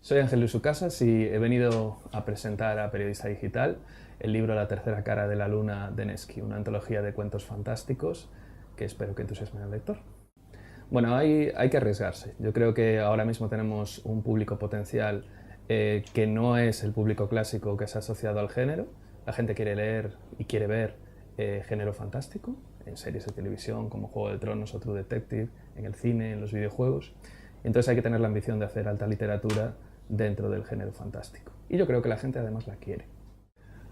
Soy Ángel Luis Ucasas y he venido a presentar a Periodista Digital el libro La tercera cara de la luna de Nesky, una antología de cuentos fantásticos que espero que entusiasme al lector. Bueno, hay que arriesgarse. Yo creo que ahora mismo tenemos un público potencial que no es el público clásico que se ha asociado al género. La gente quiere leer y quiere ver género fantástico en series de televisión como Juego de Tronos o True Detective, en el cine, en los videojuegos. Entonces hay que tener la ambición de hacer alta literatura dentro del género fantástico. Y yo creo que la gente además la quiere.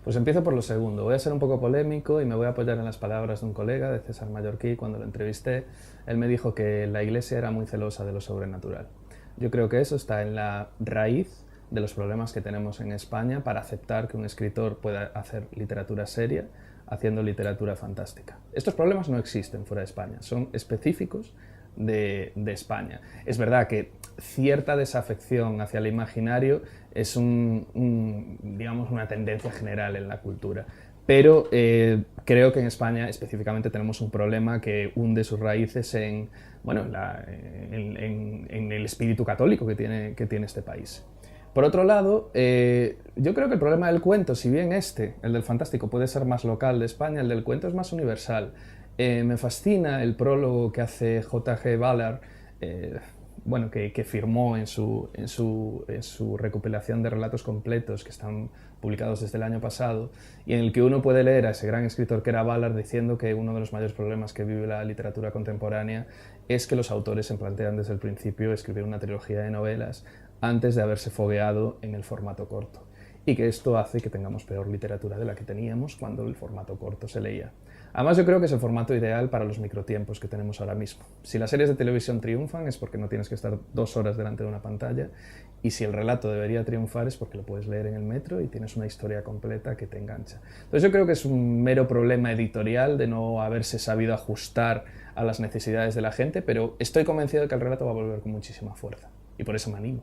Pues empiezo por lo segundo. Voy a ser un poco polémico y me voy a apoyar en las palabras de un colega, de César Mallorquí. Cuando lo entrevisté, él me dijo que la Iglesia era muy celosa de lo sobrenatural. Yo creo que eso está en la raíz de los problemas que tenemos en España para aceptar que un escritor pueda hacer literatura seria haciendo literatura fantástica. Estos problemas no existen fuera de España, son específicos de España. Es verdad que cierta desafección hacia el imaginario es digamos, una tendencia general en la cultura. Pero creo que en España específicamente tenemos un problema que hunde sus raíces en, bueno, en el espíritu católico que tiene este país. Por otro lado, yo creo que el problema del cuento, si bien el del fantástico, puede ser más local de España, el del cuento es más universal. Me fascina el prólogo que hace J.G. Ballard, bueno, que firmó en su recopilación de relatos completos que están publicados desde el año pasado, y en el que uno puede leer a ese gran escritor que era Ballard diciendo que uno de los mayores problemas que vive la literatura contemporánea es que los autores se plantean desde el principio escribir una trilogía de novelas antes de haberse fogueado en el formato corto, y que esto hace que tengamos peor literatura de la que teníamos cuando el formato corto se leía. Además, yo creo que es el formato ideal para los microtiempos que tenemos ahora mismo. Si las series de televisión triunfan es porque no tienes que estar 2 horas delante de una pantalla, y si el relato debería triunfar es porque lo puedes leer en el metro y tienes una historia completa que te engancha. Entonces yo creo que es un mero problema editorial de no haberse sabido ajustar a las necesidades de la gente, pero estoy convencido de que el relato va a volver con muchísima fuerza, y por eso me animo.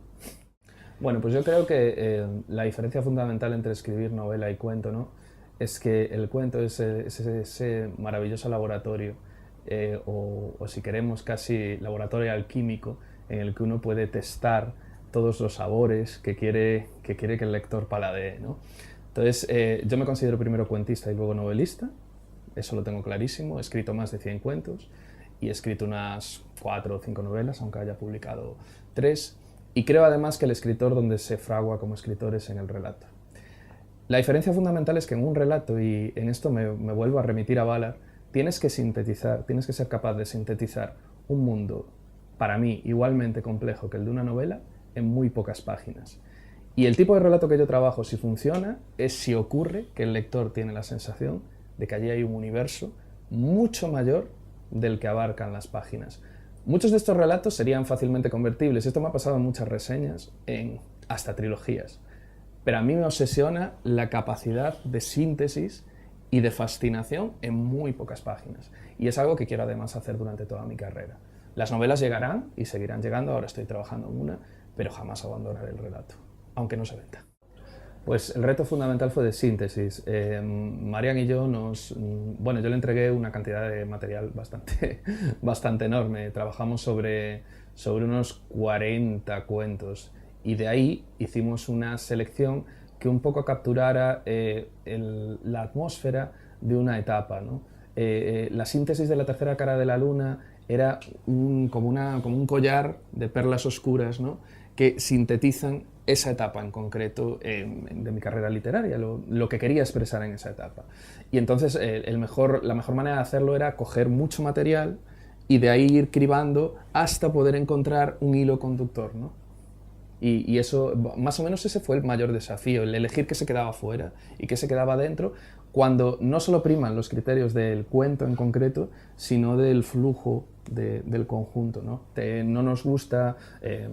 Bueno, pues yo creo que la diferencia fundamental entre escribir novela y cuento, ¿no?, es que el cuento es ese maravilloso laboratorio, o si queremos casi laboratorio alquímico, en el que uno puede testar todos los sabores que quiere que el lector paladee, ¿no? Entonces, yo me considero primero cuentista y luego novelista, eso lo tengo clarísimo. He escrito más de 100 cuentos y he escrito unas 4 o 5 novelas, aunque haya publicado 3. Y creo además que el escritor donde se fragua como escritor es en el relato. La diferencia fundamental es que en un relato, y en esto me vuelvo a remitir a Ballard, tienes que sintetizar, tienes que ser capaz de sintetizar un mundo, para mí, igualmente complejo que el de una novela, en muy pocas páginas. Y el tipo de relato que yo trabajo, si funciona, es si ocurre que el lector tiene la sensación de que allí hay un universo mucho mayor del que abarcan las páginas. Muchos de estos relatos serían fácilmente convertibles. Esto me ha pasado en muchas reseñas, en hasta trilogías. Pero a mí me obsesiona la capacidad de síntesis y de fascinación en muy pocas páginas. Y es algo que quiero además hacer durante toda mi carrera. Las novelas llegarán y seguirán llegando, ahora estoy trabajando en una, pero jamás abandonaré el relato, aunque no se venda. Pues el reto fundamental fue de síntesis. Marian y yo bueno, yo le entregué una cantidad de material bastante enorme. Trabajamos sobre unos 40 cuentos y de ahí hicimos una selección que un poco capturara la atmósfera de una etapa, ¿no? La síntesis de La tercera cara de la luna era como un collar de perlas oscuras, ¿no?, que sintetizan esa etapa en concreto de mi carrera literaria, lo que quería expresar en esa etapa. Y entonces la mejor manera de hacerlo era coger mucho material y de ahí ir cribando hasta poder encontrar un hilo conductor, ¿no? Y eso, más o menos ese fue el mayor desafío, el elegir qué se quedaba fuera y qué se quedaba dentro, cuando no solo priman los criterios del cuento en concreto, sino del flujo del conjunto, ¿no? No nos gusta,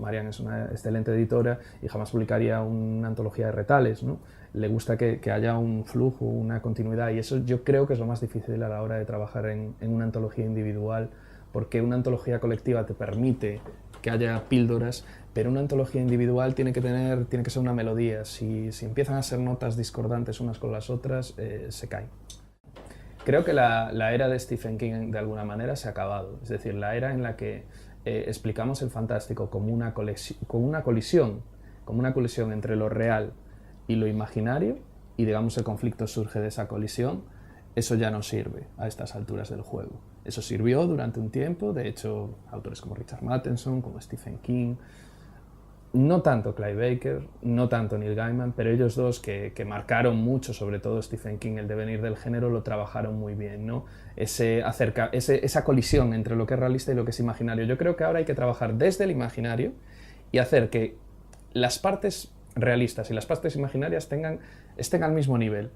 Marian es una excelente editora y jamás publicaría una antología de retales, ¿no? Le gusta que haya un flujo, una continuidad, y eso yo creo que es lo más difícil a la hora de trabajar en una antología individual, porque una antología colectiva te permite que haya píldoras, pero una antología individual tiene que ser una melodía. Si empiezan a ser notas discordantes unas con las otras, se caen. Creo que la era de Stephen King de alguna manera se ha acabado, es decir, la era en la que explicamos el fantástico como una colisión como una colisión entre lo real y lo imaginario, y digamos el conflicto surge de esa colisión, eso ya no sirve a estas alturas del juego. Eso sirvió durante un tiempo, de hecho, autores como Richard Matheson, como Stephen King, no tanto Clive Barker, no tanto Neil Gaiman, pero ellos dos que marcaron mucho, sobre todo Stephen King, el devenir del género, lo trabajaron muy bien, ¿no? Esa colisión entre lo que es realista y lo que es imaginario. Yo creo que ahora hay que trabajar desde el imaginario y hacer que las partes realistas y las partes imaginarias estén al mismo nivel.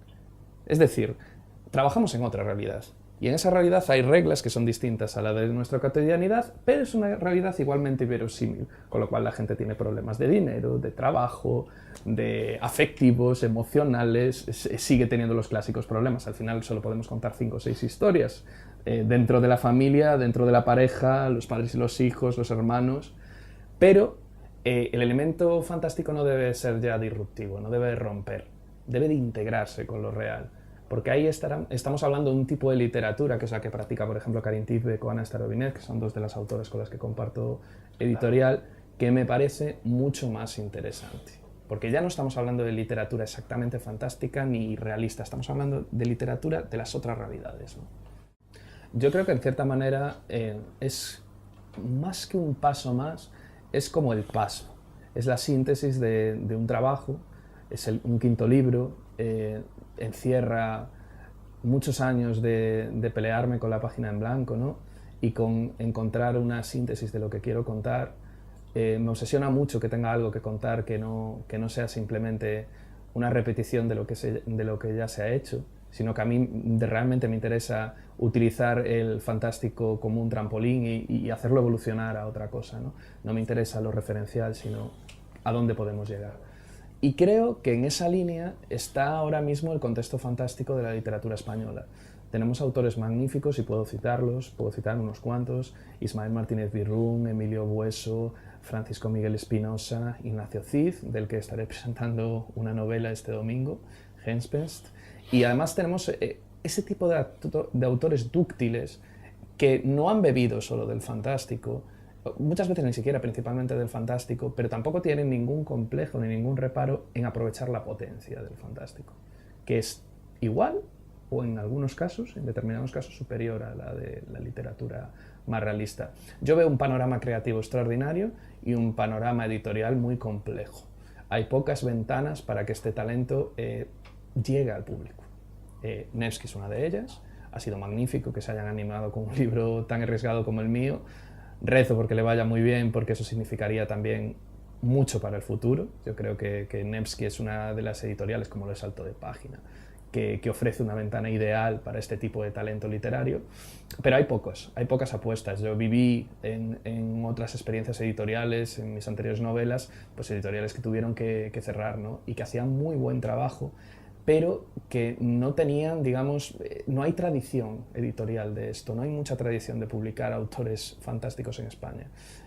Es decir, trabajamos en otra realidad. Y en esa realidad hay reglas que son distintas a la de nuestra cotidianidad, pero es una realidad igualmente verosímil, con lo cual la gente tiene problemas de dinero, de trabajo, de afectivos, emocionales, sigue teniendo los clásicos problemas. Al final solo podemos contar 5 o 6 historias dentro de la familia, dentro de la pareja, los padres y los hijos, los hermanos, pero el elemento fantástico no debe ser ya disruptivo, no debe romper, debe de integrarse con lo real. Porque ahí estamos hablando de un tipo de literatura, que es la que practica, por ejemplo, Karin Tidbeck o Anna Starobinet, que son dos de las autores con las que comparto editorial, que me parece mucho más interesante. Porque ya no estamos hablando de literatura exactamente fantástica ni realista, estamos hablando de literatura de las otras realidades, ¿no? Yo creo que en cierta manera es más que un paso más, es como el paso. Es la síntesis de un trabajo, es un quinto libro, encierra muchos años de pelearme con la página en blanco, ¿no? Y con encontrar una síntesis de lo que quiero contar. Me obsesiona mucho que tenga algo que contar que no sea simplemente una repetición de lo que ya se ha hecho, sino que a mí realmente me interesa utilizar el fantástico como un trampolín y hacerlo evolucionar a otra cosa, ¿no? No me interesa lo referencial, sino a dónde podemos llegar. Y creo que en esa línea está ahora mismo el contexto fantástico de la literatura española. Tenemos autores magníficos y puedo citarlos, puedo citar unos cuantos: Ismael Martínez Virrún, Emilio Bueso, Francisco Miguel Espinosa, Ignacio Cid, del que estaré presentando una novela este domingo, Genspest. Y además tenemos ese tipo de autores dúctiles que no han bebido solo del fantástico, muchas veces ni siquiera principalmente del fantástico, pero tampoco tienen ningún complejo ni ningún reparo en aprovechar la potencia del fantástico, que es igual o en algunos casos, en determinados casos, superior a la de la literatura más realista. Yo veo un panorama creativo extraordinario y un panorama editorial muy complejo. Hay pocas ventanas para que este talento llegue al público. Nevsky es una de ellas. Ha sido magnífico que se hayan animado con un libro tan arriesgado como el mío. Rezo porque le vaya muy bien, porque eso significaría también mucho para el futuro. Yo creo que Nevsky es una de las editoriales, como lo es Salto de Página, que ofrece una ventana ideal para este tipo de talento literario, pero hay pocas apuestas. Yo viví en otras experiencias editoriales, en mis anteriores novelas, pues editoriales que tuvieron que cerrar, ¿no? Y que hacían muy buen trabajo, pero que no tenían, digamos, no hay tradición editorial de esto, no hay mucha tradición de publicar autores fantásticos en España.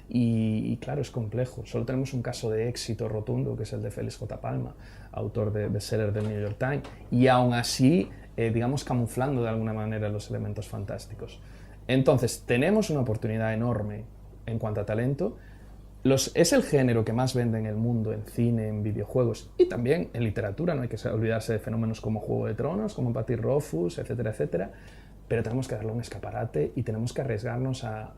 Y claro, es complejo. Solo tenemos un caso de éxito rotundo, que es el de Félix J. Palma, autor de bestseller del New York Times, y aún así, digamos, camuflando de alguna manera los elementos fantásticos. Entonces, tenemos una oportunidad enorme en cuanto a talento. Es el género que más vende en el mundo, en cine, en videojuegos y también en literatura. No hay que olvidarse de fenómenos como Juego de Tronos, como Patty Rothfuss, etcétera, etcétera. Pero tenemos que darle un escaparate y tenemos que arriesgarnos a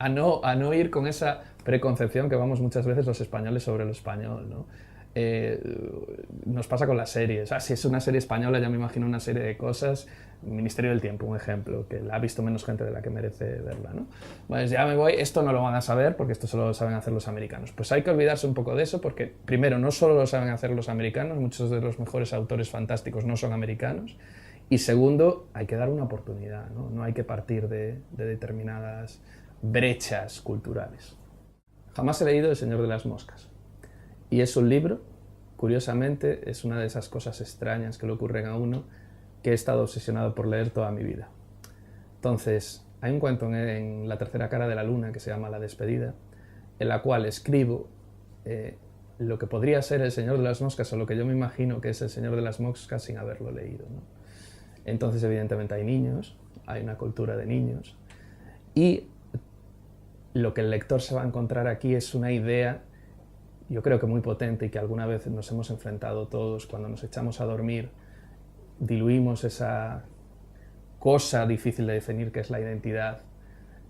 no ir con esa preconcepción que vamos muchas veces los españoles sobre lo español, ¿no? Nos pasa con las series. Si es una serie española, ya me imagino una serie de cosas. Ministerio del Tiempo, un ejemplo, que la ha visto menos gente de la que merece verla, ¿no? Pues ya me voy, esto no lo van a saber porque esto solo lo saben hacer los americanos. Pues hay que olvidarse un poco de eso porque, primero, no solo lo saben hacer los americanos, muchos de los mejores autores fantásticos no son americanos, y segundo, hay que dar una oportunidad, ¿no? No hay que partir de determinadas brechas culturales. Jamás he leído El Señor de las Moscas. Y es un libro, curiosamente, es una de esas cosas extrañas que le ocurren a uno, que he estado obsesionado por leer toda mi vida. Entonces, hay un cuento en La tercera cara de la luna que se llama La despedida, en la cual escribo lo que podría ser El Señor de las Moscas, o lo que yo me imagino que es El Señor de las Moscas sin haberlo leído, ¿no? Entonces, evidentemente, hay niños, hay una cultura de niños, y lo que el lector se va a encontrar aquí es una idea yo creo que muy potente y que alguna vez nos hemos enfrentado todos cuando nos echamos a dormir, diluimos esa cosa difícil de definir que es la identidad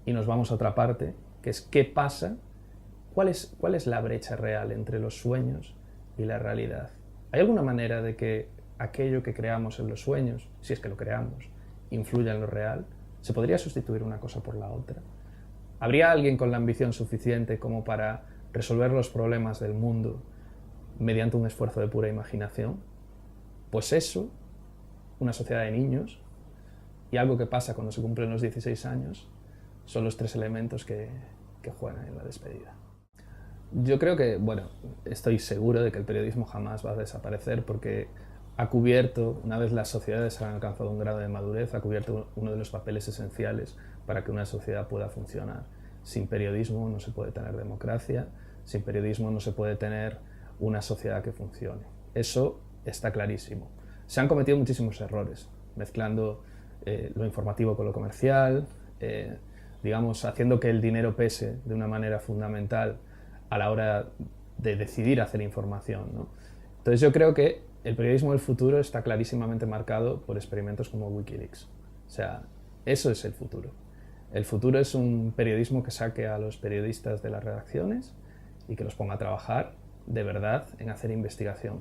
y nos vamos a otra parte, que es qué pasa, cuál es la brecha real entre los sueños y la realidad. ¿Hay alguna manera de que aquello que creamos en los sueños, si es que lo creamos, influya en lo real? ¿Se podría sustituir una cosa por la otra? ¿Habría alguien con la ambición suficiente como para resolver los problemas del mundo mediante un esfuerzo de pura imaginación? Pues eso, una sociedad de niños y algo que pasa cuando se cumplen los 16 años son los tres elementos que juegan en la despedida. Yo creo que, bueno, estoy seguro de que el periodismo jamás va a desaparecer porque ha cubierto, una vez las sociedades han alcanzado un grado de madurez, ha cubierto uno de los papeles esenciales para que una sociedad pueda funcionar. Sin periodismo no se puede tener democracia, sin periodismo no se puede tener una sociedad que funcione. Eso está clarísimo. Se han cometido muchísimos errores, mezclando lo informativo con lo comercial, digamos, haciendo que el dinero pese de una manera fundamental a la hora de decidir hacer información, ¿no? Entonces yo creo que el periodismo del futuro está clarísimamente marcado por experimentos como Wikileaks. O sea, eso es el futuro. El futuro es un periodismo que saque a los periodistas de las redacciones y que los ponga a trabajar de verdad en hacer investigación.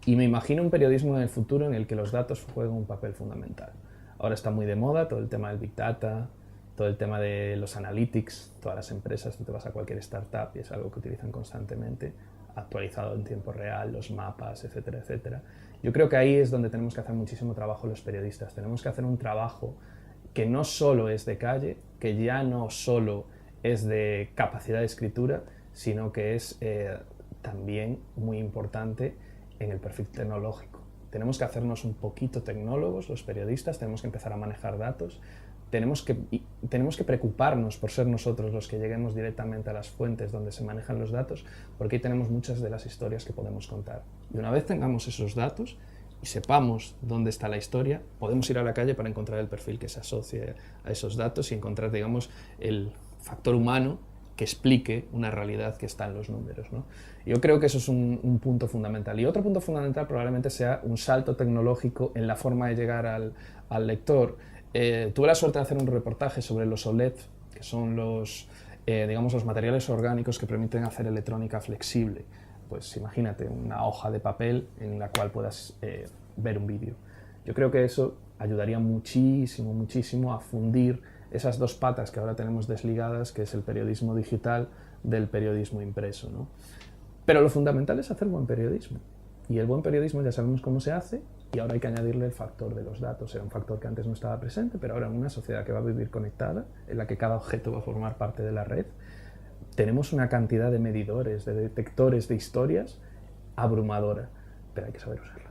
Y me imagino un periodismo en el futuro en el que los datos jueguen un papel fundamental. Ahora está muy de moda todo el tema del Big Data, todo el tema de los analytics, todas las empresas, tú te vas a cualquier startup y es algo que utilizan constantemente, actualizado en tiempo real, los mapas, etcétera, etcétera. Yo creo que ahí es donde tenemos que hacer muchísimo trabajo los periodistas. Tenemos que hacer un trabajo que no solo es de calle, que ya no solo es de capacidad de escritura, sino que es también muy importante en el perfil tecnológico. Tenemos que hacernos un poquito tecnólogos, los periodistas, tenemos que empezar a manejar datos, tenemos que preocuparnos por ser nosotros los que lleguemos directamente a las fuentes donde se manejan los datos, porque ahí tenemos muchas de las historias que podemos contar. Y una vez tengamos esos datos y sepamos dónde está la historia, podemos ir a la calle para encontrar el perfil que se asocie a esos datos y encontrar, digamos, el factor humano que explique una realidad que está en los números, ¿no? Yo creo que eso es un punto fundamental. Y otro punto fundamental probablemente sea un salto tecnológico en la forma de llegar al lector. Tuve la suerte de hacer un reportaje sobre los OLED, que son digamos, los materiales orgánicos que permiten hacer electrónica flexible. Pues imagínate una hoja de papel en la cual puedas ver un vídeo. Yo creo que eso ayudaría muchísimo, muchísimo a fundir esas dos patas que ahora tenemos desligadas, que es el periodismo digital del periodismo impreso, ¿no? Pero lo fundamental es hacer buen periodismo. Y el buen periodismo ya sabemos cómo se hace y ahora hay que añadirle el factor de los datos. Era un factor que antes no estaba presente, pero ahora en una sociedad que va a vivir conectada, en la que cada objeto va a formar parte de la red, tenemos una cantidad de medidores, de detectores de historias abrumadora, pero hay que saber usarla.